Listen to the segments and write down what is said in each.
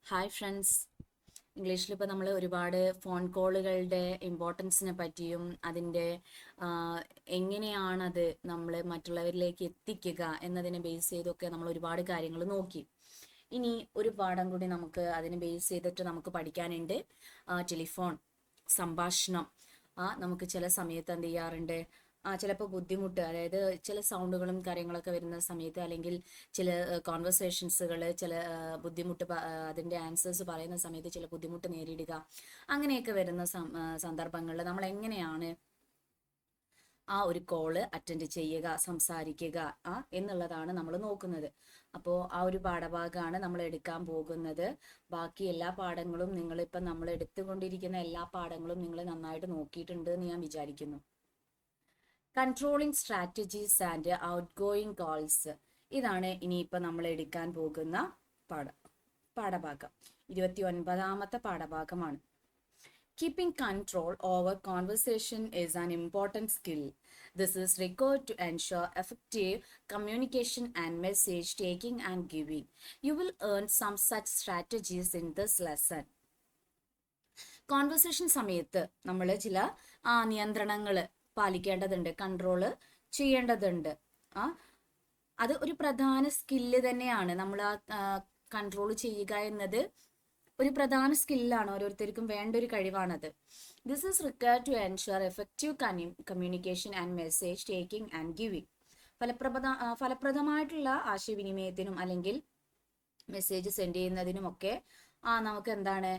Hi friends. ഇംഗ്ലീഷിൽ ഇപ്പോൾ നമ്മൾ ഒരുപാട് ഫോൺ കോളുകളുടെ ഇമ്പോർട്ടൻസിനെ പറ്റിയും അതിൻ്റെ എങ്ങനെയാണത് നമ്മൾ മറ്റുള്ളവരിലേക്ക് എത്തിക്കുക എന്നതിനെ ബേസ് ചെയ്തൊക്കെ നമ്മൾ ഒരുപാട് കാര്യങ്ങൾ നോക്കി. ഇനി ഒരു പാഠം കൂടി നമുക്ക് അതിനെ ബേസ് ചെയ്തിട്ട് നമുക്ക് പഠിക്കാനുണ്ട്. ടെലിഫോൺ സംഭാഷണം. നമുക്ക് ചില സമയത്ത് എന്ത് ചെയ്യാറുണ്ട്, ചിലപ്പോൾ ബുദ്ധിമുട്ട്, അതായത് ചില സൗണ്ടുകളും കാര്യങ്ങളൊക്കെ വരുന്ന സമയത്ത്, അല്ലെങ്കിൽ ചില കോൺവെർസേഷൻസുകൾ, ചില ബുദ്ധിമുട്ട് അതിൻ്റെ ആൻസേഴ്സ് പറയുന്ന സമയത്ത് ചില ബുദ്ധിമുട്ട് നേരിടുക, അങ്ങനെയൊക്കെ വരുന്ന സന്ദർഭങ്ങളിൽ നമ്മൾ എങ്ങനെയാണ് ആ ഒരു കോള് അറ്റൻഡ് ചെയ്യുക, സംസാരിക്കുക എന്നുള്ളതാണ് നമ്മൾ നോക്കുന്നത്. അപ്പോൾ ആ ഒരു പാഠഭാഗമാണ് നമ്മൾ എടുക്കാൻ പോകുന്നത്. ബാക്കി എല്ലാ പാഠങ്ങളും നിങ്ങളിപ്പം നമ്മൾ എടുത്തുകൊണ്ടിരിക്കുന്ന എല്ലാ പാഠങ്ങളും നിങ്ങൾ നന്നായിട്ട് നോക്കിയിട്ടുണ്ട് എന്ന് ഞാൻ വിചാരിക്കുന്നു. Controlling strategies and outgoing calls, ഇതാണ് ഇനിയിപ്പോൾ നമ്മൾ എടുക്കാൻ പോകുന്ന പാഠഭാഗം. 29ാമത്തെ പാഠഭാഗമാണ്. Keeping control over conversation is an important skill. This is required to ensure effective communication and message taking and giving. You will earn some such strategies in this lesson. Conversation സമയത്ത് നമ്മൾ ചില നിയന്ത്രണങ്ങൾ പാലിക്കേണ്ടതുണ്ട്, കൺട്രോള് ചെയ്യേണ്ടതുണ്ട്. അത് ഒരു പ്രധാന skill തന്നെയാണ്. നമ്മൾ കൺട്രോൾ ചെയ്യുക എന്നത് ഒരു പ്രധാന സ്കില്ലാണ്, ഓരോരുത്തർക്കും വേണ്ട ഒരു കഴിവാണത്. This is required to ensure effective communication and message taking and giving. ഫലപ്രദമായിട്ടുള്ള ആശയവിനിമയത്തിനും അല്ലെങ്കിൽ മെസ്സേജ് സെൻഡ് ചെയ്യുന്നതിനുമൊക്കെ നമുക്ക് എന്താണ്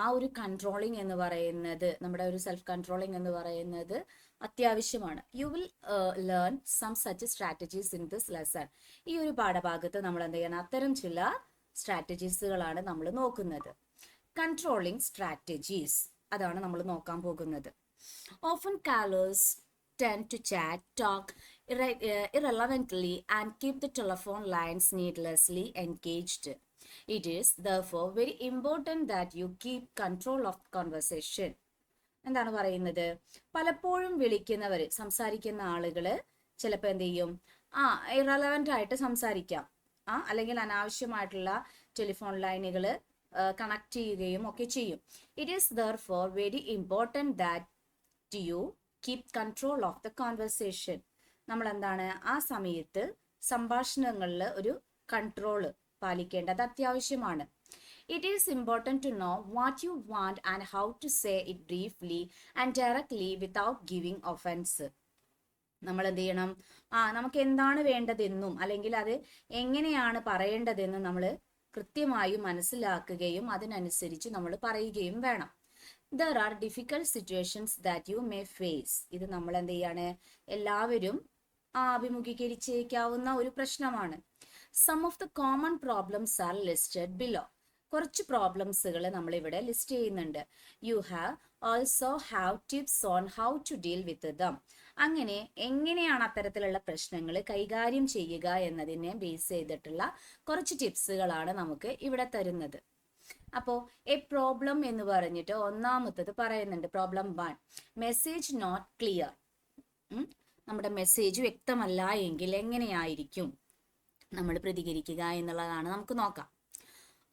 ആ ഒരു കൺട്രോളിങ് എന്ന് പറയുന്നത്, നമ്മുടെ ഒരു സെൽഫ് കൺട്രോളിങ് എന്ന് പറയുന്നത് അത്യാവശ്യമാണ്. You will learn some such strategies in this lesson. ഈ ഒരു പാഠഭാഗത്ത് നമ്മൾ എന്ത് ചെയ്യണം, അത്തരം ചില സ്ട്രാറ്റജീസുകളാണ് നമ്മൾ നോക്കുന്നത്. കൺട്രോളിങ് സ്ട്രാറ്റജീസ്, അതാണ് നമ്മൾ നോക്കാൻ പോകുന്നത്. Often callers tend to chat, talk irrelevantly and keep the telephone lines needlessly engaged. It is therefore very important that you keep control of conversation. എന്താണ് പറയുന്നത്? പലപ്പോഴും വിളിക്കുന്നവർ, സംസാരിക്കുന്ന ആളുകൾ ചിലപ്പോൾ എന്ത് ചെയ്യും, ഇറലവൻ്റ് ആയിട്ട് സംസാരിക്കാം, അല്ലെങ്കിൽ അനാവശ്യമായിട്ടുള്ള ടെലിഫോൺ ലൈനുകൾ കണക്ട് ചെയ്യുകയും ഒക്കെ ചെയ്യും. It is therefore very important that you keep control of the conversation. നമ്മൾ എന്താണ് ആ സമയത്ത് സംഭാഷണങ്ങളിൽ ഒരു കൺട്രോള് പാലിക്കേണ്ടത് അത്യാവശ്യമാണ്. It is important to know what you want and how to say it briefly and directly without giving offence. നമ്മൾ എന്ത് ചെയ്യണം, നമുക്ക് എന്താണ് വേണ്ടതെന്നും അല്ലെങ്കിൽ അത് എങ്ങനെയാണ് പറയേണ്ടതെന്നും നമ്മൾ കൃത്യമായി മനസ്സിലാക്കുകയും അതിനനുസരിച്ച് നമ്മൾ പറയുകയും വേണം. There are difficult situations that you may face. ഇത് നമ്മൾ എന്ത് ചെയ്യാണ്, എല്ലാവരും അഭിമുഖീകരിച്ചേക്കാവുന്ന ഒരു പ്രശ്നമാണ്. Some of the common problems are listed below. കുറച്ച് പ്രോബ്ലംസുകൾ നമ്മൾ ഇവിടെ ലിസ്റ്റ് ചെയ്യുന്നുണ്ട്. You also have tips on how to deal with them. അങ്ങനെ എങ്ങനെയാണ് അത്തരത്തിലുള്ള പ്രശ്നങ്ങൾ കൈകാര്യം ചെയ്യുക എന്നതിനെ ബേസ് ചെയ്തിട്ടുള്ള കുറച്ച് ടിപ്സുകളാണ് നമുക്ക് ഇവിടെ തരുന്നത്. അപ്പോൾ എ പ്രോബ്ലം എന്ന് പറഞ്ഞിട്ട് ഒന്നാമത്തത് പറയുന്നുണ്ട്. Problem 1, message not clear. നമ്മുടെ മെസ്സേജ് വ്യക്തമല്ല എങ്കിൽ എങ്ങനെയായിരിക്കും നമ്മൾ പ്രതികരിക്കുക എന്നുള്ളതാണ്. നമുക്ക് നോക്കാം.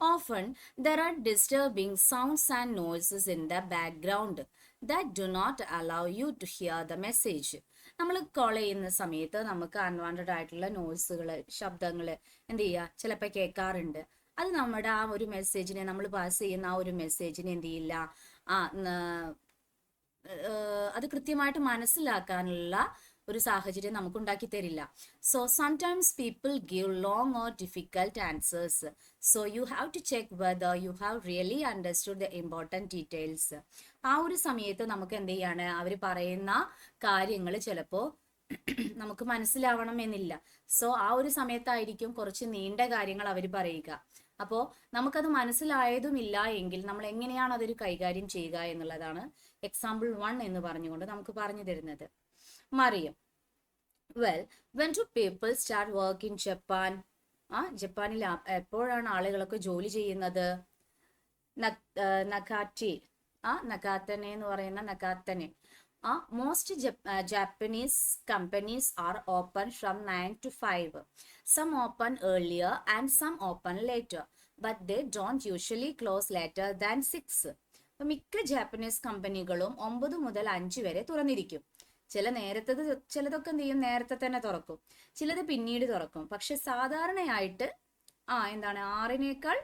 Often there are disturbing sounds and noises in the background that do not allow you to hear the message. നമ്മൾ കോൾ ചെയ്യുന്ന സമയത്ത് നമുക്ക് അൺവാണ്ടഡ് ആയിട്ടുള്ള നോയ്സുകൾ, ശബ്ദങ്ങൾ എന്ത് ചെയ്യുക, ചിലപ്പോൾ കേൾക്കാറുണ്ട്. അത് നമ്മുടെ ആ ഒരു മെസ്സേജിനെ, നമ്മൾ പാസ് ചെയ്യുന്ന ആ ഒരു മെസ്സേജിനെ എന്ത് ചെയ്യില്ല, അത് കൃത്യമായിട്ട് മനസ്സിലാക്കാനുള്ള ഒരു സാഹചര്യം നമുക്ക് ഉണ്ടാക്കി തരില്ല. So sometimes people give long or difficult answers. So you have to check whether you have really understood the important details. ആ ഒരു സമയത്ത് നമുക്ക് എന്ത് ചെയ്യാണ്, അവർ പറയുന്ന കാര്യങ്ങൾ ചിലപ്പോൾ നമുക്ക് മനസ്സിലാവണം എന്നില്ല. സോ ആ ഒരു സമയത്തായിരിക്കും കുറച്ച് നീണ്ട കാര്യങ്ങൾ അവർ പറയുക. അപ്പോൾ നമുക്കത് മനസ്സിലായതുമില്ല എങ്കിൽ നമ്മൾ എങ്ങനെയാണ് അതൊരു കൈകാര്യം ചെയ്യുക എന്നുള്ളതാണ് എക്സാമ്പിൾ 1 എന്ന് പറഞ്ഞുകൊണ്ട് നമുക്ക് പറഞ്ഞു തരുന്നത്. Mariam, well when do people start work in Japan. ജപ്പാനിൽ എപ്പോഴാണ് ആളുകളൊക്കെ ജോലി ചെയ്യുന്നത്? നഗാറ്റി, നഗാത്തനെ എന്ന് പറയുന്ന നഗാത്തനെ. Most Japanese companies are open from 9 to 5. Some open earlier and some open later. But they don't usually close later than 6. അപ്പൊ മിക്ക ജാപ്പനീസ് കമ്പനികളും 9 മുതൽ 5 വരെ തുറന്നിരിക്കും. ചിലതൊക്കെ എന്ത് ചെയ്യും, നേരത്തെ തന്നെ തുറക്കും, ചിലത് പിന്നീട് തുറക്കും. പക്ഷെ സാധാരണയായിട്ട് എന്താണ് 6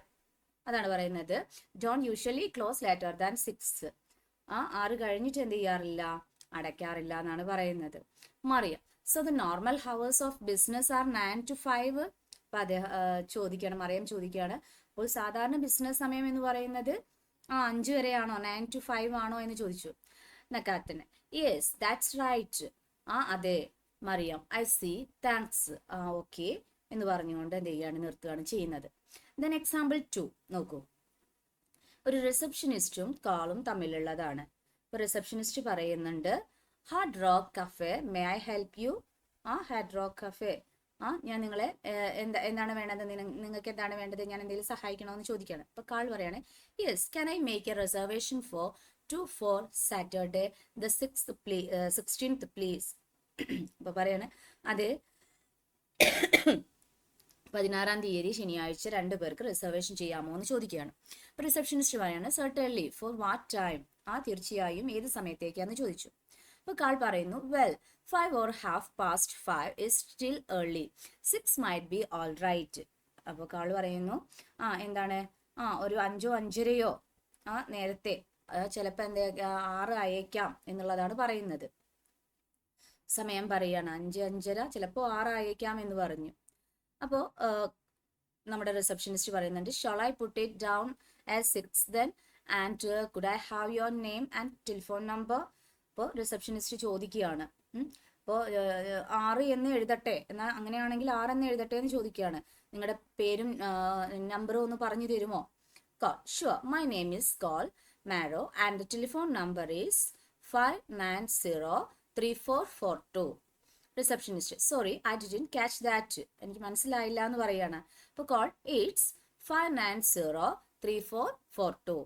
അതാണ് പറയുന്നത്, don't usually close later than 6. 6 കഴിഞ്ഞിട്ട് എന്ത് ചെയ്യാറില്ല, അടയ്ക്കാറില്ല എന്നാണ് പറയുന്നത്. Maria, so the normal hours of business are 9 to 5. അപ്പൊ അദ്ദേഹം മറിയം ചോദിക്കുകയാണ്, അപ്പോൾ സാധാരണ ബിസിനസ് സമയം എന്ന് പറയുന്നത് 5 വരെയാണോ, 9 to 5 ആണോ എന്ന് ചോദിച്ചു. നക്കാത്തിന്, യെസ് ദാറ്റ്സ് റൈറ്റ്. അതെ Mariam. I see, thanks. Okay എന്ന് പറഞ്ഞുകൊണ്ട് എന്ത് ചെയ്യാണ്, നിർത്തുകയാണ് ചെയ്യുന്നത്. ദെൻ എക്സാമ്പിൾ 2 നോക്കൂ. ഒരു റിസപ്ഷനിസ്റ്റും കാളും തമ്മിലുള്ളതാണ്. ഇപ്പൊ റിസപ്ഷനിസ്റ്റ് പറയുന്നുണ്ട്, hard rock cafe, may I help U? Hard rock cafe, ഞാൻ നിങ്ങളെ എന്താണ് വേണ്ടത്, നിങ്ങൾക്ക് എന്താണ് വേണ്ടത്, ഞാൻ എന്തെങ്കിലും സഹായിക്കണമെന്ന് ചോദിക്കുകയാണ്. അപ്പൊ കാൾ പറയാണ്, yes, can I make A reservation four 2 for Saturday the 16th please. അപ്പൊ പറയാണ്, അതെ 16-ാം തീയതി ശനിയാഴ്ച 2 പേർക്ക് റിസർവേഷൻ ചെയ്യാമോ എന്ന് ചോദിക്കുകയാണ്. അപ്പൊ റിസപ്ഷനിസ്റ്റ് പറയാണ്, സർട്ടൻലി, ഫോർ വാട്ട് ടൈം? തീർച്ചയായും, ഏത് സമയത്തേക്കാന്ന് ചോദിച്ചു. അപ്പൊ കാൾ പറയുന്നു, well 5 or half past 5 is still early. 6 might be all right. അപ്പൊ കാൾ പറയുന്നു, എന്താണ്, ഒരു 5 5:30 നേരത്തെ, ചിലപ്പോ 6 അയക്കാം എന്നുള്ളതാണ് പറയുന്നത്. സമയം പറയാണ് 5 5:30, ചിലപ്പോ 6 അയക്കാം എന്ന് പറഞ്ഞു. അപ്പോ നമ്മുടെ റിസപ്ഷനിസ്റ്റ് പറയുന്നുണ്ട്, shawl I put it down as 6 then and could I have your name and telephone number? അപ്പോൾ റിസപ്ഷനിസ്റ്റ് ചോദിക്കുകയാണ്, അപ്പോൾ 6 എന്ന് എഴുതട്ടെ, എന്നാൽ അങ്ങനെയാണെങ്കിൽ 6 എന്ന് എഴുതട്ടെ എന്ന് ചോദിക്കുകയാണ്. നിങ്ങളുടെ പേരും നമ്പറും ഒന്ന് പറഞ്ഞു തരുമോ? Sure, my name is Cole Morrow and the telephone number is 5903442. Receptionist, sorry I didn't catch that, എനിക്ക് മനസ്സിലായില്ല എന്ന് പറയാണ്. അപ്പോൾ Cole, it's 5903442.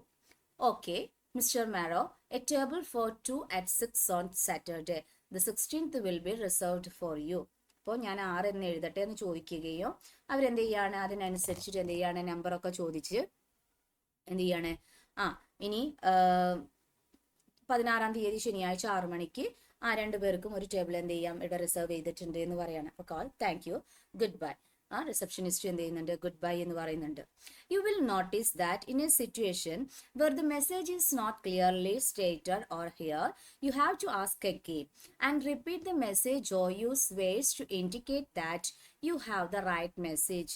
Okay Mister Morrow, a table for 2 at 6 on Saturday. The 16th will be reserved for you. അപ്പോൾ ഞാൻ 6 എന്ന് എഴുതട്ടെ എന്ന് ചോദിക്കുകയോ, അവരെന്ത് ചെയ്യാണ്, അതിനനുസരിച്ചിട്ട് എന്ത് ചെയ്യാണ്, നമ്പറൊക്കെ ചോദിച്ച് എന്ത് ചെയ്യാണ്, ഇനി 16-ാം തീയതി ശനിയാഴ്ച 6 മണിക്ക് 2 പേർക്കും ഒരു ടേബിൾ എന്ത് ചെയ്യാം, ഇവിടെ റിസർവ് ചെയ്തിട്ടുണ്ട് എന്ന് പറയാണ്. അപ്പോൾ Cole, thank you, goodbye. Receptionist എന്ത് ചെയ്യുന്നുണ്ട്, ഗുഡ് ബൈ എന്ന് പറയുന്നുണ്ട്. You will notice that in a situation where the message is not clearly stated or hear, you have to ask again and repeat the message or use words to indicate that you have the right message.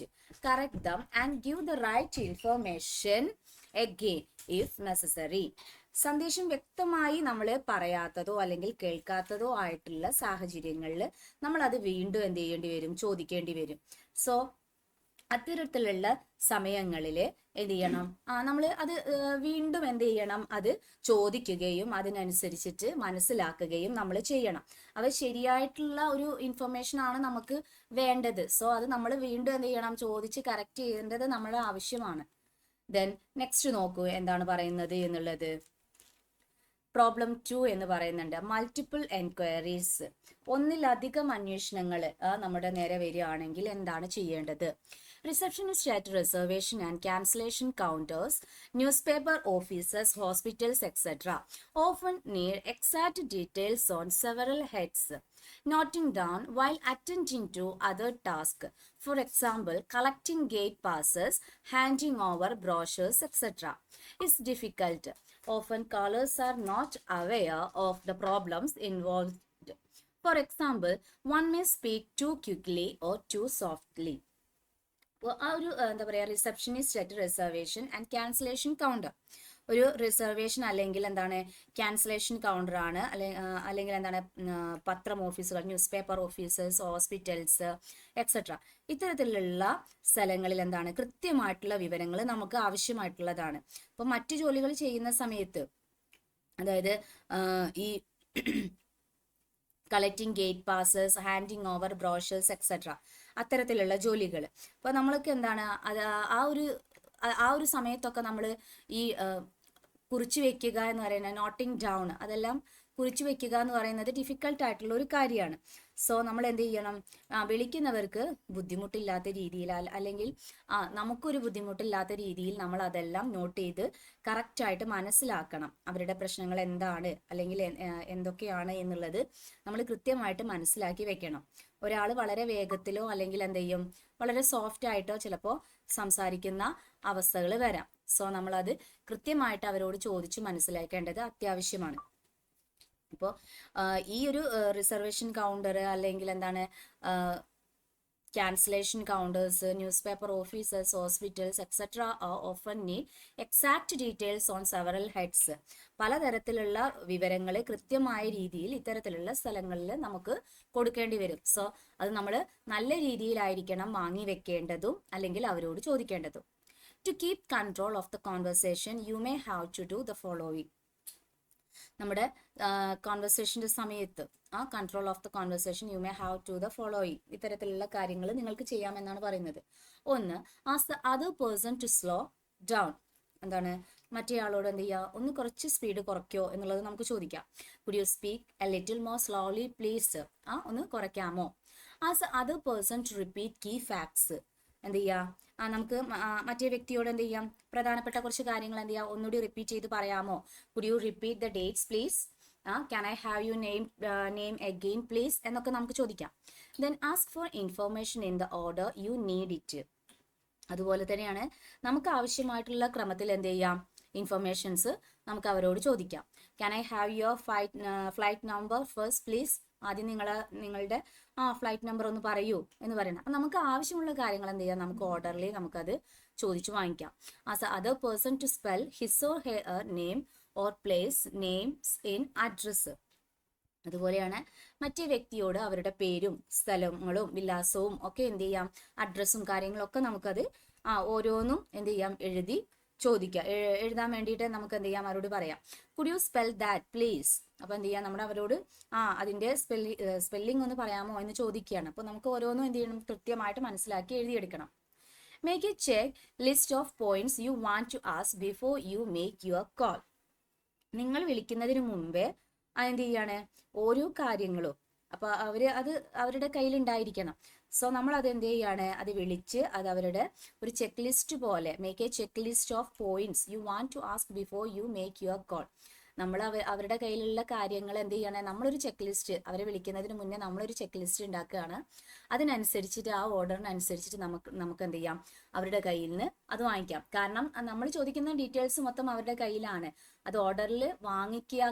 Correct them and give the right information again if necessary. സന്ദേശം വ്യക്തമായി നമ്മൾ പറയാത്തതോ അല്ലെങ്കിൽ കേൾക്കാത്തതോ ആയിട്ടുള്ള സാഹചര്യങ്ങളിൽ നമ്മൾ അത് വീണ്ടും എന്ത് ചെയ്യേണ്ടി വരും, ചോദിക്കേണ്ടി വരും. സോ അത്തരത്തിലുള്ള സമയങ്ങളിൽ എന്ത് ചെയ്യണം, നമ്മൾ അത് വീണ്ടും എന്ത് ചെയ്യണം, അത് ചോദിക്കുകയും അതിനനുസരിച്ചിട്ട് മനസ്സിലാക്കുകയും നമ്മൾ ചെയ്യണം. അവ ശരിയായിട്ടുള്ള ഒരു ഇൻഫർമേഷൻ ആണ് നമുക്ക് വേണ്ടത്. സോ അത് നമ്മൾ വീണ്ടും എന്ത് ചെയ്യണം, ചോദിച്ച് കറക്റ്റ് ചെയ്യേണ്ടത് നമ്മുടെ ആവശ്യമാണ്. ദെൻ നെക്സ്റ്റ് നോക്കൂ എന്താണ് പറയുന്നത് എന്നുള്ളത്. പ്രോബ്ലം 2 എന്ന് പറയുന്നുണ്ട്, മൾട്ടിപ്പിൾ എൻക്വയറീസ്. ഒന്നിലധികം അന്വേഷണങ്ങൾ നമ്മുടെ നേരെ വരികയാണെങ്കിൽ എന്താണ് ചെയ്യേണ്ടത്? Receptionist at reservation and cancellation counters, newspaper offices, hospitals, etc. often need exact details on several heads. Noting down while attending to other tasks, for example, collecting gate passes, handing over brochures, etc. is difficult. Often callers are not aware of the problems involved. For example, one may speak too quickly or too softly. ഒരു എന്താ പറയുക, receptionist at reservation and cancellation counter. ഒരു reservation അല്ലെങ്കിൽ എന്താണ് cancellation counter ആണ്, അല്ലെങ്കിൽ എന്താണ് പത്രം ഓഫീസുകൾ, news paper officers, hospitals etcetera. ഇത്തരത്തിലുള്ള സ്ഥലങ്ങളിൽ എന്താണ് കൃത്യമായിട്ടുള്ള വിവരങ്ങൾ നമുക്ക് ആവശ്യമായിട്ടുള്ളതാണ്. അപ്പോൾ മറ്റു ജോലികൾ ചെയ്യുന്ന സമയത്ത്, അതായത് ഈ collecting gate passes, handing over brochures etcetera, അത്തരത്തിലുള്ള ജോലികൾ. അപ്പോൾ നമ്മൾക്ക് എന്താണ് അത് ആ ഒരു സമയത്തൊക്കെ നമ്മൾ ഈ കുറിച്ചു വെക്കുക എന്ന് പറയുന്നത്, നോട്ടിങ് ഡൗൺ, അതെല്ലാം കുറിച്ചു വെക്കുക എന്ന് പറയുന്നത് ഡിഫിക്കൽട്ട് ആയിട്ടുള്ള ഒരു കാര്യമാണ്. സോ നമ്മൾ എന്ത് ചെയ്യണം, വിളിക്കുന്നവർക്ക് ബുദ്ധിമുട്ടില്ലാത്ത രീതിയിൽ അല്ലെങ്കിൽ നമുക്കൊരു ബുദ്ധിമുട്ടില്ലാത്ത രീതിയിൽ നമ്മൾ അതെല്ലാം നോട്ട് ചെയ്ത് കറക്റ്റായിട്ട് മനസ്സിലാക്കണം. അവരുടെ പ്രശ്നങ്ങൾ എന്താണ് അല്ലെങ്കിൽ എന്തൊക്കെയാണ് എന്നുള്ളത് നമ്മൾ കൃത്യമായിട്ട് മനസ്സിലാക്കി വെക്കണം. ഒരാൾ വളരെ വേഗത്തിലോ അല്ലെങ്കിൽ എന്ത് ചെയ്യും, വളരെ സോഫ്റ്റ് ആയിട്ടോ ചിലപ്പോൾ സംസാരിക്കുന്ന അവസ്ഥകൾ വരാം. സോ നമ്മളത് കൃത്യമായിട്ട് അവരോട് ചോദിച്ച് മനസ്സിലാക്കേണ്ടത് അത്യാവശ്യമാണ്. ഇപ്പോൾ ഈ ഒരു റിസർവേഷൻ കൗണ്ടർ അല്ലെങ്കിൽ എന്താണ് cancellation counters, newspaper offices, hospitals, etc. often need exact details on several heads. പലതരത്തിലുള്ള വിവരങ്ങൾ കൃത്യമായ രീതിയിൽ ഇത്തരത്തിലുള്ള സ്ഥലങ്ങളിൽ നമുക്ക് കൊടുക്കേണ്ടി വരും. സോ അത് നമ്മൾ നല്ല രീതിയിലായിരിക്കണം വാങ്ങി വെക്കേണ്ടതും അല്ലെങ്കിൽ അവരോട് ചോദിക്കേണ്ടതും. To keep control of the conversation, you may have to do the following. നമ്മുടെ കോൺവെർസേഷൻ്റെ സമയത്ത് control of the conversation you may have to the following, ഇത്തരത്തിലുള്ള കാര്യങ്ങൾ നിങ്ങൾക്ക് ചെയ്യാമെന്നാണ് പറയുന്നത്. ഒന്ന്, ask the other person to slow down. എന്താണ്, മറ്റേ ആളോട് എന്ത് ചെയ്യുക, ഒന്ന് കുറച്ച് സ്പീഡ് കുറയ്ക്കോ എന്നുള്ളത് നമുക്ക് ചോദിക്കാം. Could you speak a little more slowly please, ഒന്ന് കുറയ്ക്കാമോ. As the other person to repeat key facts. എന്ത് ചെയ്യുക, നമുക്ക് മറ്റേ വ്യക്തിയോട് എന്ത് ചെയ്യാം, പ്രധാനപ്പെട്ട കുറച്ച് കാര്യങ്ങൾ എന്ത് ചെയ്യാം, ഒന്നുകൂടി റിപ്പീറ്റ് ചെയ്ത് പറയാമോ. Could you repeat the dates please, can I have you name again please എന്നൊക്കെ നമുക്ക് ചോദിക്കാം. Then ask for information in the order you need it. അതുപോലെ തന്നെയാണ് നമുക്ക് ആവശ്യമായിട്ടുള്ള ക്രമത്തിൽ എന്ത് ചെയ്യാം, ഇൻഫർമേഷൻസ് നമുക്ക് അവരോട് ചോദിക്കാം. Can I have your flight number first please. ആദ്യം നിങ്ങളുടെ ഫ്ലൈറ്റ് നമ്പർ ഒന്ന് പറയൂ എന്ന് പറയണം. അപ്പം നമുക്ക് ആവശ്യമുള്ള കാര്യങ്ങൾ എന്ത് ചെയ്യാം, നമുക്ക് ഓർഡറിൽ നമുക്കത് ചോദിച്ചു വാങ്ങിക്കാം. Ask a other person to spell his or her name or place names in address. അതുപോലെയാണ് മറ്റേ വ്യക്തിയോട് അവരുടെ പേരും സ്ഥലങ്ങളും വിലാസവും ഒക്കെ എന്ത് ചെയ്യാം, അഡ്രസ്സും കാര്യങ്ങളൊക്കെ നമുക്കത് ഓരോന്നും എന്ത് ചെയ്യാം, ചോദിക്കാം. എഴുതാൻ വേണ്ടിയിട്ട് നമുക്ക് എന്ത് ചെയ്യാം, അവരോട് പറയാം. Could you spell that please. അപ്പോൾ എന്ത് ചെയ്യാം, നമ്മുടെ അവരോട് അതിൻ്റെ സ്പെല്ലിംഗ് ഒന്ന് പറയാമോ എന്ന് ചോദിക്കുകയാണ്. അപ്പോൾ നമുക്ക് ഓരോന്നും എന്ത് ചെയ്യണം, കൃത്യമായിട്ട് മനസ്സിലാക്കി എഴുതിയെടുക്കണം. Make a check list of points you want to ask before you make your call. നിങ്ങൾ വിളിക്കുന്നതിന് മുമ്പേ എന്ത് ചെയ്യാണ്, ഓരോ കാര്യങ്ങളും അപ്പോൾ അത് അവരുടെ കയ്യിലുണ്ടായിരിക്കണം. സോ നമ്മൾ അത് എന്ത് ചെയ്യാണ്, അത് വിളിച്ച് അത് അവരുടെ ഒരു ചെക്ക് ലിസ്റ്റ് പോലെ, make a check list of points you want to ask before you make your call. നമ്മൾ അവരുടെ കയ്യിലുള്ള കാര്യങ്ങൾ എന്ത് ചെയ്യണേ, നമ്മളൊരു ചെക്ക് ലിസ്റ്റ്, അവരെ വിളിക്കുന്നതിന് മുന്നേ നമ്മളൊരു ചെക്ക് ലിസ്റ്റ് ഉണ്ടാക്കുകയാണ്. അതിനനുസരിച്ചിട്ട് ഓർഡറിനനുസരിച്ചിട്ട് നമുക്ക് എന്ത് ചെയ്യാം, അവരുടെ കയ്യിൽ നിന്ന് അത് വാങ്ങിക്കാം. കാരണം നമ്മൾ ചോദിക്കുന്ന ഡീറ്റെയിൽസ് മൊത്തം അവരുടെ കയ്യിലാണ്. അത് ഓർഡറിൽ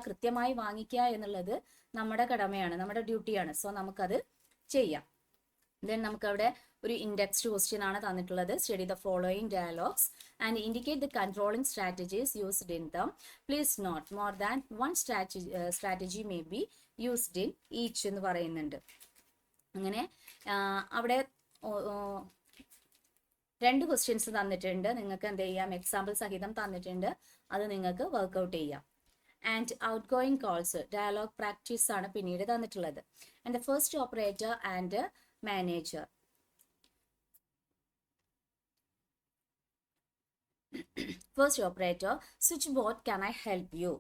കൃത്യമായി വാങ്ങിക്കുക എന്നുള്ളത് നമ്മുടെ കടമയാണ്, നമ്മുടെ ഡ്യൂട്ടിയാണ്. സോ നമുക്കത് ചെയ്യാം. ദെൻ നമുക്കവിടെ ഒരു ഇൻഡെക്സ്ഡ് ക്വസ്റ്റ്യൻ ആണ് തന്നിട്ടുള്ളത്. Study the following dialogues and indicate the controlling strategies used in them. Please note more than one strategy may be used in each എന്ന് പറയുന്നുണ്ട്. അങ്ങനെ അവിടെ 2 ക്വസ്റ്റ്യൻസ് തന്നിട്ടുണ്ട്. നിങ്ങൾക്ക് എന്ത് ചെയ്യാം, എക്സാമ്പിൾ സഹിതം തന്നിട്ടുണ്ട്. അത് നിങ്ങൾക്ക് വർക്ക്ഔട്ട് ചെയ്യാം. And outgoing calls dialogue practice ആണ് പിന്നീട് തന്നിട്ടുള്ളത്. And the first operator and manager. First operator, switchboard, can I help you.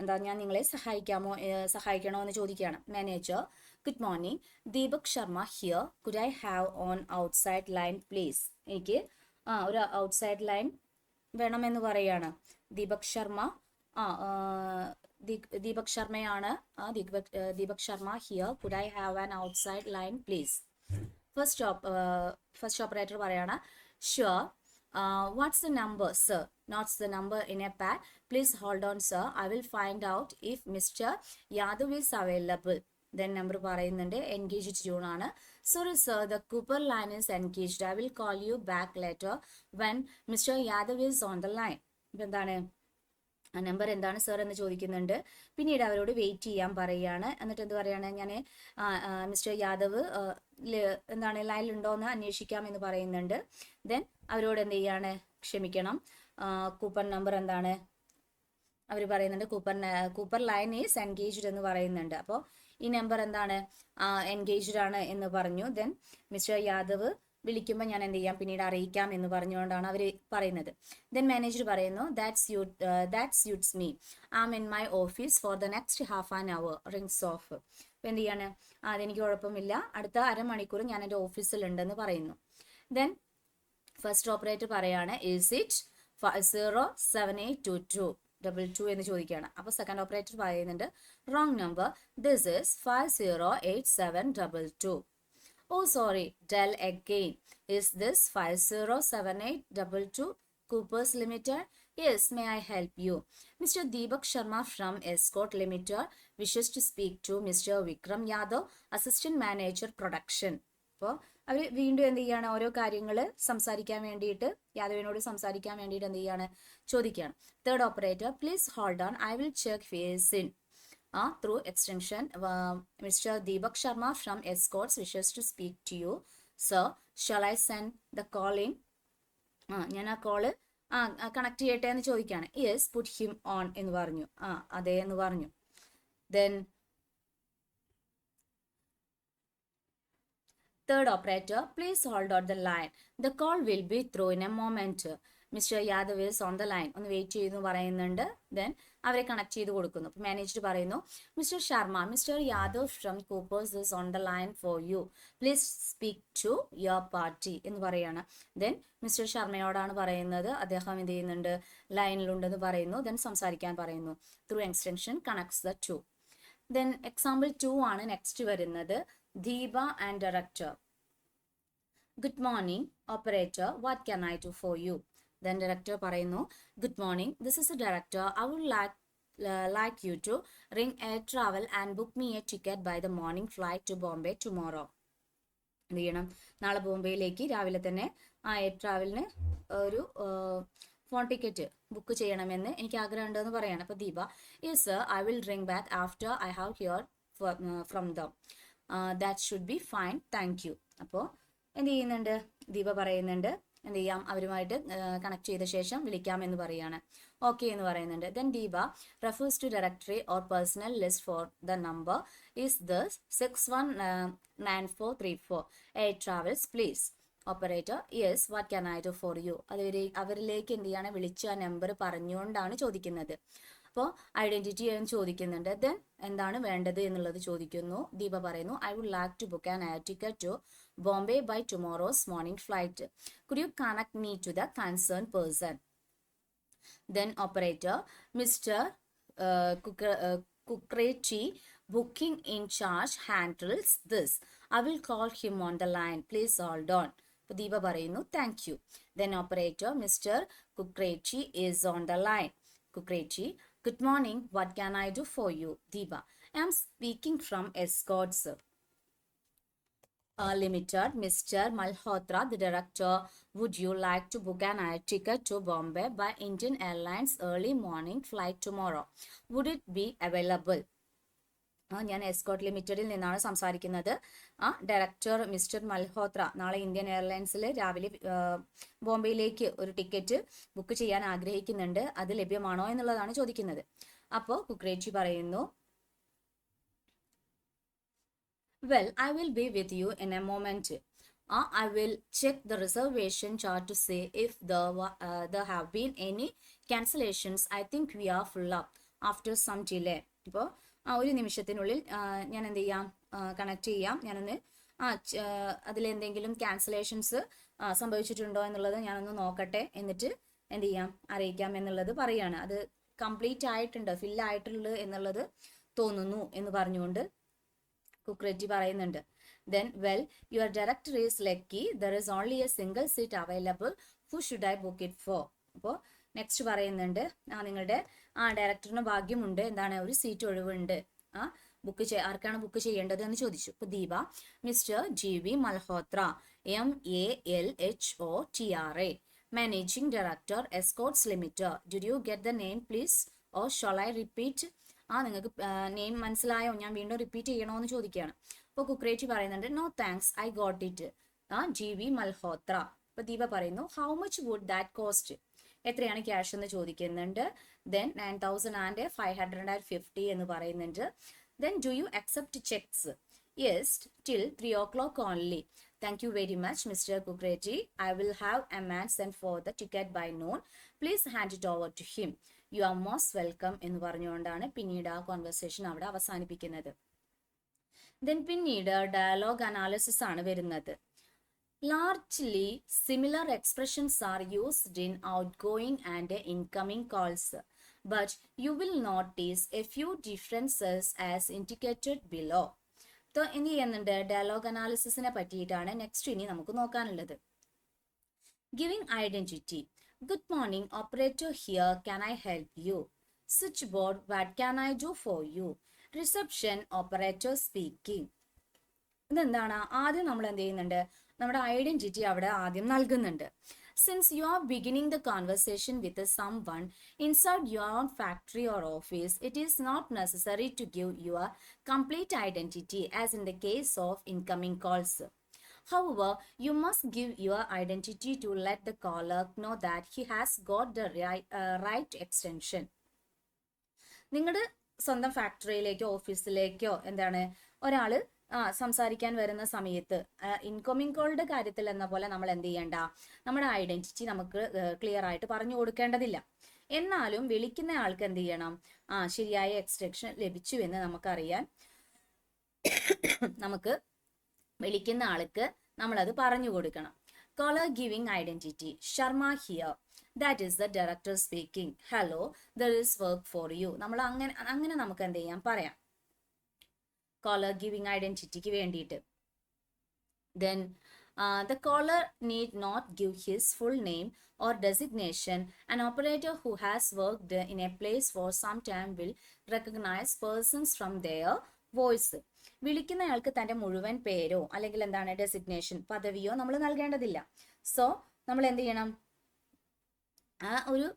എന്താ, ഞാൻ നിങ്ങളെ സഹായിക്കണോ എന്ന് ചോദിക്കുകയാണ്. Manager, good morning, Deepak Sharma here, could I have an outside line please. എനിക്ക് ഒരു ഔട്ട്സൈഡ് ലൈൻ വേണമെന്ന് പറയുകയാണ്. ദീപക് ശർമ്മ ദീപക് ശർമ്മയാണ്. Deepak Sharma here, could I have an outside line please. First operator പറയാണ്, sure, what's the number sir, notes the number in a pad, please hold on sir, I will find out if mister Yadav is available. Then number പറയുന്നുണ്ട്, engaged tune ആണ്. Sorry sir, the cooper line is engaged, I will call you back later when mister Yadav is on the line. ഇപ്പം എന്താണ്, ആ number എന്താണ് sir എന്ന് ചോദിക്കുന്നുണ്ട്. പിന്നീട് അവരോട് വെയിറ്റ് ചെയ്യാൻ പറയുകയാണ്. എന്നിട്ട് എന്ത് പറയുകയാണ്, ഞാൻ മിസ്റ്റർ യാദവ് എന്താണ് ലൈനിലുണ്ടോ എന്ന് അന്വേഷിക്കാം എന്ന് പറയുന്നുണ്ട്. ദെൻ അവരോട് എന്ത് ചെയ്യാണ്, ക്ഷമിക്കണം, കൂപ്പൺ നമ്പർ എന്താണ് അവർ പറയുന്നുണ്ട്, കൂപ്പർ ലൈൻ ഈസ് എൻഗേജ്ഡ് എന്ന് പറയുന്നുണ്ട്. അപ്പോൾ ഈ നമ്പർ എന്താണ്, എൻഗേജ്ഡ് ആണ് എന്ന് പറഞ്ഞു. ദെൻ മിസ്റ്റർ യാദവ് വിളിക്കുമ്പോൾ ഞാൻ എന്ത് ചെയ്യാം, പിന്നീട് അറിയിക്കാം എന്ന് പറഞ്ഞുകൊണ്ടാണ് അവർ പറയുന്നത്. ദെൻ മാനേജർ പറയുന്നു, that suits me, I am in my office for the next half an hour, rings off. അപ്പോൾ എന്ത് ചെയ്യാണ്, അതെനിക്ക് കുഴപ്പമില്ല, അടുത്ത അരമണിക്കൂർ ഞാൻ എൻ്റെ ഓഫീസിലുണ്ടെന്ന് പറയുന്നു. ദെൻ ഫസ്റ്റ് ഓപ്പറേറ്റർ പറയാണ്, ഈസ് ഇറ്റ് 507822 എന്ന് ചോദിക്കുകയാണ്. അപ്പോൾ സെക്കൻഡ് ഓപ്പറേറ്റർ പറയുന്നുണ്ട്, wrong number, this is 508722. Oh, sorry, tell again. Is this 507822 Coopers Limited? Yes, may I help you? Mr. Deepak Sharma from Escort Limited wishes to speak to Mr. Vikram Yadav, Assistant Manager Production. അപ്പോൾ അവർ വീണ്ടും എന്ത് ചെയ്യാണ്, ഓരോ കാര്യങ്ങൾ സംസാരിക്കാൻ വേണ്ടിയിട്ട്, യാദവിനോട് സംസാരിക്കാൻ വേണ്ടിയിട്ട് എന്ത് ചെയ്യാണ്, ചോദിക്കുകയാണ്. Third operator, please hold on, I will check face in. Through extension, Mr. Deepak Sharma from Escorts wishes to speak to you. Sir, shall I send the call in? ഞാൻ ആ കോള് കണക്ട് ചെയ്യട്ടെ എന്ന് ചോദിക്കുകയാണ്. Yes, put him on എന്ന് പറഞ്ഞു. അതെ എന്ന് പറഞ്ഞു. Then third operator, please hold on the line. The call will be through in a moment. Mister Yadav is on the line. ഒന്ന് വെയിറ്റ് ചെയ്തു പറയുന്നുണ്ട്. ദെൻ അവരെ കണക്ട് ചെയ്ത് കൊടുക്കുന്നു. അപ്പോൾ മാനേജർ പറയുന്നു, mister Sharma, mister Yadav from Coopers is on the line for you, please speak to your party എന്ന് പറയാണ്. ദെൻ മിസ്റ്റർ ശർമ്മയോടാണ് പറയുന്നത്, അദ്ദേഹം എന്ത് ചെയ്യുന്നുണ്ട്, ലൈനിലുണ്ടെന്ന് പറയുന്നു. ദെൻ സംസാരിക്കാൻ പറയുന്നു. Through extension connects the two. Then example 2 ആണ് നെക്സ്റ്റ് വരുന്നത്. Deepa and director. Good morning operator, what can I do for U? Then director പറയുന്നു, good morning, this is the director, I would like you to ring Air Travel and book me a ticket by the morning flight to Bombay tomorrow. എന്ത് ചെയ്യണം, നാളെ ബോംബെയിലേക്ക് രാവിലെ തന്നെ air ട്രാവലിന് ഒരു phone ticket book ചെയ്യണമെന്ന് എനിക്ക് ആഗ്രഹമുണ്ടെന്ന് പറയാണ്. അപ്പോൾ Deepa, yes sir, I will ring back after I have here from them, that should be fine, thank you. അപ്പോൾ എന്ത് ചെയ്യുന്നുണ്ട്, ദീപ പറയുന്നുണ്ട്, എന്ത് ചെയ്യാം, അവരുമായിട്ട് കണക്ട് ചെയ്ത ശേഷം വിളിക്കാമെന്ന് പറയുകയാണ്. ഓക്കെ എന്ന് പറയുന്നുണ്ട്. Then Deepa refers to directory or personal list for the number is the 619434 air travels please. Operator, yes, what can I do for you? അവരിലേക്ക് എന്ത് ചെയ്യാണ്, വിളിച്ച് ആ നമ്പർ പറഞ്ഞുകൊണ്ടാണ് ചോദിക്കുന്നത്. അപ്പോൾ ഐഡന്റിറ്റി ചോദിക്കുന്നുണ്ട്. ദെൻ എന്താണ് വേണ്ടത് എന്നുള്ളത് ചോദിക്കുന്നു. ദീപ പറയുന്നു, I would like to book an air ticket to Bombay by tomorrow's morning flight. Could you connect me to the concerned person? Then operator, Mr. Kukrechi, booking in charge, handles this. I will call him on the line. Please hold on. Deepa parayunu, thank you. Then operator, Mr. Kukrechi is on the line. Kukrechi, good morning. What can I do for you? Deepa, I am speaking from Escorts Limited. Mr. Malhotra, the director, would you like to book an air ticket to Bombay by Indian Airlines early morning flight tomorrow? Would it be available? ഞാൻ escort ലിമിറ്റഡിൽ നിന്നാണ് സംസാരിക്കുന്നത്. Director mister Malhotra നാളെ Indian എയർലൈൻസിൽ രാവിലെ ബോംബെയിലേക്ക് ഒരു ticket book ചെയ്യാൻ ആഗ്രഹിക്കുന്നുണ്ട്. അത് ലഭ്യമാണോ എന്നുള്ളതാണ് ചോദിക്കുന്നത്. അപ്പോൾ കുക്രേച്ചി പറയുന്നു, well, I will be with you in a moment. I will check the reservation chart to see if there have been any cancellations. I think we are full up after some delay. ഇപ്പോൾ ഒരു നിമിഷത്തിനുള്ളിൽ ഞാൻ എന്ത് ചെയ്യാം, connect ചെയ്യാം. ഞാനൊന്ന് അതിലെന്തെങ്കിലും cancellations സംഭവിച്ചിട്ടുണ്ടോ എന്നുള്ളത് ഞാനൊന്ന് നോക്കട്ടെ, എന്നിട്ട് എന്ത് ചെയ്യാം, അറിയിക്കാം എന്നുള്ളത് പറയാണ്. അത് കംപ്ലീറ്റ് ആയിട്ടുണ്ട്, ഫില്ലായിട്ടുള്ളത് എന്നുള്ളത് തോന്നുന്നു എന്ന് പറഞ്ഞുകൊണ്ട് കുക്രേച്ചി പറയുന്നുണ്ട്. Then, well, your director is lucky. There is only a single seat available. Who should I book it for? അപ്പോൾ നെക്സ്റ്റ് പറയുന്നുണ്ട്, നിങ്ങളുടെ ഡയറക്ടറിന് ഭാഗ്യമുണ്ട്, എന്താണ്, ഒരു സീറ്റ് ഒഴിവുണ്ട്, ആർക്കാണ് ബുക്ക് ചെയ്യേണ്ടത് എന്ന് ചോദിച്ചു. അപ്പോൾ Deepa, mister GV Malhotra, MALHOTRA, managing director, Escorts limited. Did you get the name please or shall I repeat? നിങ്ങൾക്ക് നെയിം മനസ്സിലായോ, ഞാൻ വീണ്ടും റിപ്പീറ്റ് ചെയ്യണോ എന്ന് ചോദിക്കുകയാണ്. അപ്പോൾ കുക്രേച്ചി പറയുന്നുണ്ട്, no thanks, I got it, GV Malhotra. അപ്പോൾ ദീപ പറയുന്നു, how much would that cost? എത്രയാണ് ക്യാഷ് എന്ന് ചോദിക്കുന്നുണ്ട്. ദെൻ 9550 എന്ന് പറയുന്നുണ്ട്. Then do you accept cheques? Yes, till 3 o'clock only. Thank you very much, Mr. Kukreji. I will have a man send for the ticket by noon. Please hand it over to him. You are most welcome എന്ന് പറഞ്ഞുകൊണ്ടാണ് പിന്നീട് ആ conversation അവിടെ അവസാനിപ്പിക്കുന്നത്. Then പിന്നീട് dialogue analysis ആണ് വരുന്നത്. Largely similar expressions are used in outgoing and incoming calls, but you will notice a few differences as indicated below. So, എന്ത് ചെയ്യുന്നുണ്ട്? ഡയലോഗ് അനാലിസിസിനെ പറ്റിയിട്ടാണ് നെക്സ്റ്റ് ഇനി നമുക്ക് നോക്കാനുള്ളത്. Giving identity. Good morning, operator here. Can I help you? Switchboard, what can I do for you? Reception, operator speaking. ഇതെന്താണ്? ആദ്യം നമ്മൾ എന്ത് ചെയ്യുന്നുണ്ട്? നമ്മുടെ ഐഡന്റിറ്റി അവിടെ ആദ്യം നൽകുന്നുണ്ട്. Since you are beginning the conversation with someone inside your own factory or office, it is not necessary to give your complete identity as in the case of incoming calls. However, you must give your identity to let the caller know that he has got the right extension. നിങ്ങളുടെ സ്വന്തം ഫാക്ടറിയിലേക്കോ ഓഫീസിലേക്കോ എന്താണ് ഒരാൾ സംസാരിക്കാൻ വരുന്ന സമയത്ത് incoming കോളുടെ കാര്യത്തിൽ എന്ന പോലെ നമ്മൾ എന്ത് ചെയ്യണ്ട, നമ്മുടെ ഐഡന്റിറ്റി നമുക്ക് ക്ലിയർ ആയിട്ട് പറഞ്ഞു കൊടുക്കേണ്ടതില്ല. എന്നാലും വിളിക്കുന്ന ആൾക്ക് എന്ത് ചെയ്യണം, ശരിയായ എക്സ്റ്റൻഷൻ ലഭിച്ചു എന്ന് നമുക്കറിയാൻ നമുക്ക് വിളിക്കുന്ന ആൾക്ക് നമ്മളത് പറഞ്ഞു കൊടുക്കണം. Caller giving identity. Sharma here. That is the director speaking. Hello, there is work for you. നമ്മൾ അങ്ങനെ നമുക്ക് എന്ത് ചെയ്യാം, പറയാം. Caller giving identityക്ക് വേണ്ടിയിട്ട്. Then the caller need not give his full name or designation. An operator who has worked in a place for some time will recognize persons from their voice. വിളിക്കുന്നയാൾക്ക് തൻ്റെ മുഴുവൻ പേരോ അല്ലെങ്കിൽ എന്താണ് ഡെസിഗ്നേഷൻ പദവിയോ നമ്മൾ നൽകേണ്ടതില്ല. So നമ്മൾ എന്ത് ചെയ്യണം, ആ ഒരു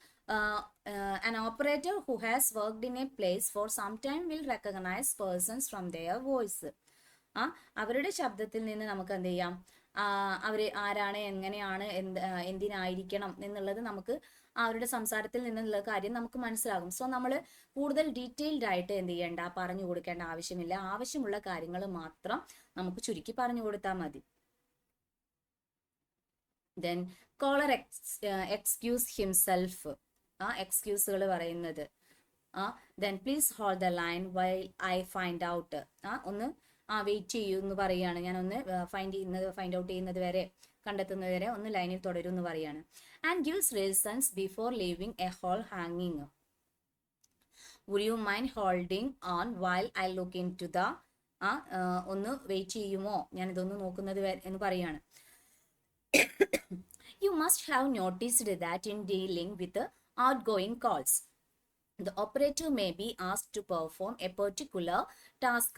an operator who has worked in a place for some time will recognize persons from their voice. അവരുടെ ശബ്ദത്തിൽ നിന്ന് നമുക്ക് എന്ത് ചെയ്യാം, അവർ ആരാണ്, എങ്ങനെയാണ്, എന്തിനായിരിക്കണം എന്നുള്ളത് നമുക്ക് അവരുടെ സംസാരത്തിൽ നിന്നുള്ള കാര്യം നമുക്ക് മനസ്സിലാകും. സോ നമ്മൾ കൂടുതൽ ഡീറ്റെയിൽഡ് ആയിട്ട് എന്ത് ചെയ്യേണ്ട, പറഞ്ഞു കൊടുക്കേണ്ട ആവശ്യമില്ല. ആവശ്യമുള്ള കാര്യങ്ങൾ മാത്രം നമുക്ക് ചുരുക്കി പറഞ്ഞു കൊടുത്താൽ മതി. Then caller excuse himself. എക്സ്ക്യൂസുകൾ പറയുന്നത്. Then please hold the line while I find out. ഒന്ന് വെയിറ്റ് ചെയ്യൂ എന്ന് പറയുകയാണ്. ഞാനൊന്ന് ഫൈൻഡ് ഔട്ട് ചെയ്യുന്നത് വരെ, കണ്ടെത്തുന്നത് വരെ ഒന്ന് ലൈനിൽ തുടരും എന്ന് പറയാണ്. And gives reasons before leaving a hole ഹാങ്ങിങ്. Would you mind holding on while I look into the. ഒന്ന് വെയിറ്റ് ചെയ്യുമോ, ഞാനിതൊന്ന് നോക്കുന്നത് എന്ന് പറയാണ്. You must have noticed that in dealing with outgoing calls, the operator may be asked to perform a particular task,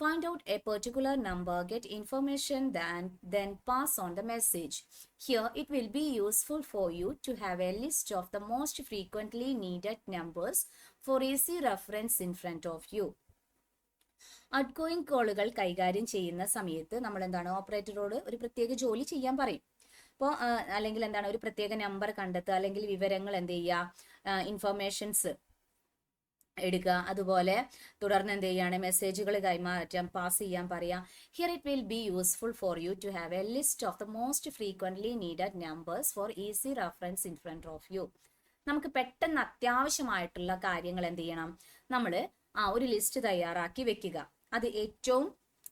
find out a particular number, get information, then pass on the message. Here, it will be useful for you to have a list of the most frequently needed numbers for easy reference in front of you. Outgoing കോളുകൾ കൈകാര്യം ചെയ്യുന്ന സമയത്ത് നമ്മൾ എന്താണ്, ഓപ്പറേറ്ററോട് ഒരു പ്രത്യേക ജോലി ചെയ്യാൻ പറയും. അപ്പോൾ അല്ലെങ്കിൽ എന്താണ്, ഒരു പ്രത്യേക നമ്പർ കണ്ടെത്തുക, അല്ലെങ്കിൽ വിവരങ്ങൾ എന്ത് ചെയ്യുക, ഇൻഫർമേഷൻസ് എടുക്കുക. അതുപോലെ തുടർന്ന് എന്ത് ചെയ്യാണ്, മെസ്സേജുകൾ കൈമാറ്റം, പാസ് ചെയ്യാൻ പറയാം. Here it will be useful for you to have a list of the most frequently needed numbers for easy reference in front of you. നമുക്ക് പെട്ടെന്ന് അത്യാവശ്യമായിട്ടുള്ള കാര്യങ്ങൾ എന്ത് ചെയ്യണം, നമ്മൾ ഒരു ലിസ്റ്റ് തയ്യാറാക്കി വെക്കുക. അത് ഏറ്റവും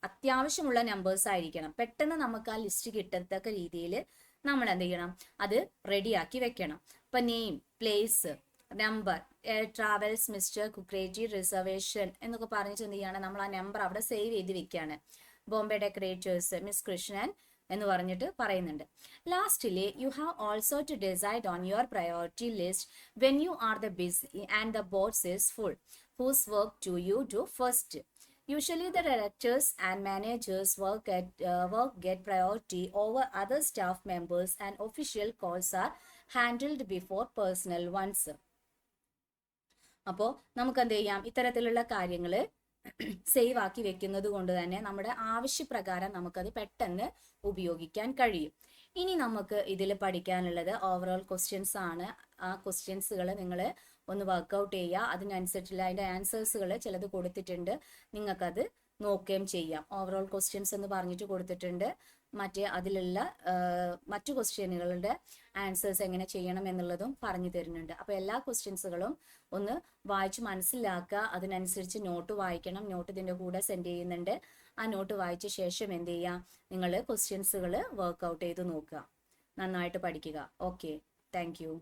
അത്യാവശ്യമുള്ള നമ്പേഴ്സ് ആയിരിക്കണം. പെട്ടെന്ന് നമുക്ക് ആ ലിസ്റ്റ് കിട്ടത്തക്ക രീതിയിൽ നമ്മൾ എന്ത് ചെയ്യണം, അത് റെഡിയാക്കി വെക്കണം. ഇപ്പൊ name, place, number, travels mister കുക്രേജി റിസർവേഷൻ എന്നൊക്കെ പറഞ്ഞിട്ട് എന്ത് ചെയ്യാണ്, നമ്മൾ ആ നമ്പർ അവിടെ സേവ് ചെയ്ത് വെക്കുകയാണ്. ബോംബെ ഡെക്കറേറ്റേഴ്സ് മിസ് കൃഷ്ണൻ എന്ന് പറഞ്ഞിട്ട് പറയുന്നുണ്ട്. ലാസ്റ്റില് you have also to decide on your priority list when you are the busy and the boards is full. Whose work to you do first. Usually the directors and managers get priority over other staff members and official calls are handled before personal ones. അപ്പോൾ നമുക്ക് എന്ത് ചെയ്യാം, ഇത്തരത്തിലുള്ള കാര്യങ്ങൾ save ആക്കി വെക്കുന്നത് കൊണ്ട് തന്നെ നമ്മുടെ ആവശ്യപ്രകാരം നമുക്കത് പെട്ടെന്ന് ഉപയോഗിക്കാൻ കഴിയും. ഇനി നമുക്ക് ഇതിൽ പഠിക്കാനുള്ളത് ഓവറോൾ ക്വസ്റ്റ്യൻസ് ആണ്. ആ ക്വസ്റ്റ്യൻസുകൾ നിങ്ങൾ ഒന്ന് വർക്കൗട്ട് ചെയ്യുക. അതിനനുസരിച്ചുള്ള അതിൻ്റെ ആൻസേഴ്സുകൾ ചിലത് കൊടുത്തിട്ടുണ്ട്, നിങ്ങൾക്കത് നോക്കുകയും ചെയ്യാം. ഓവറോൾ ക്വസ്റ്റ്യൻസ് എന്ന് പറഞ്ഞിട്ട് കൊടുത്തിട്ടുണ്ട്. മറ്റേ അതിലുള്ള മറ്റു ക്വസ്റ്റ്യനുകളുടെ ആൻസേഴ്സ് എങ്ങനെ ചെയ്യണം എന്നുള്ളതും പറഞ്ഞു തരുന്നുണ്ട്. അപ്പോൾ എല്ലാ ക്വസ്റ്റ്യൻസുകളും ഒന്ന് വായിച്ച് മനസ്സിലാക്കുക, അതിനനുസരിച്ച് നോട്ട് വായിക്കണം. നോട്ട് ഇതിൻ്റെ കൂടെ സെൻഡ് ചെയ്യുന്നുണ്ട്. ആ നോട്ട് വായിച്ച ശേഷം എന്ത് ചെയ്യുക, നിങ്ങൾ ക്വസ്റ്റ്യൻസുകൾ വർക്ക്ഔട്ട് ചെയ്ത് നോക്കുക, നന്നായിട്ട് പഠിക്കുക. Okay, thank you.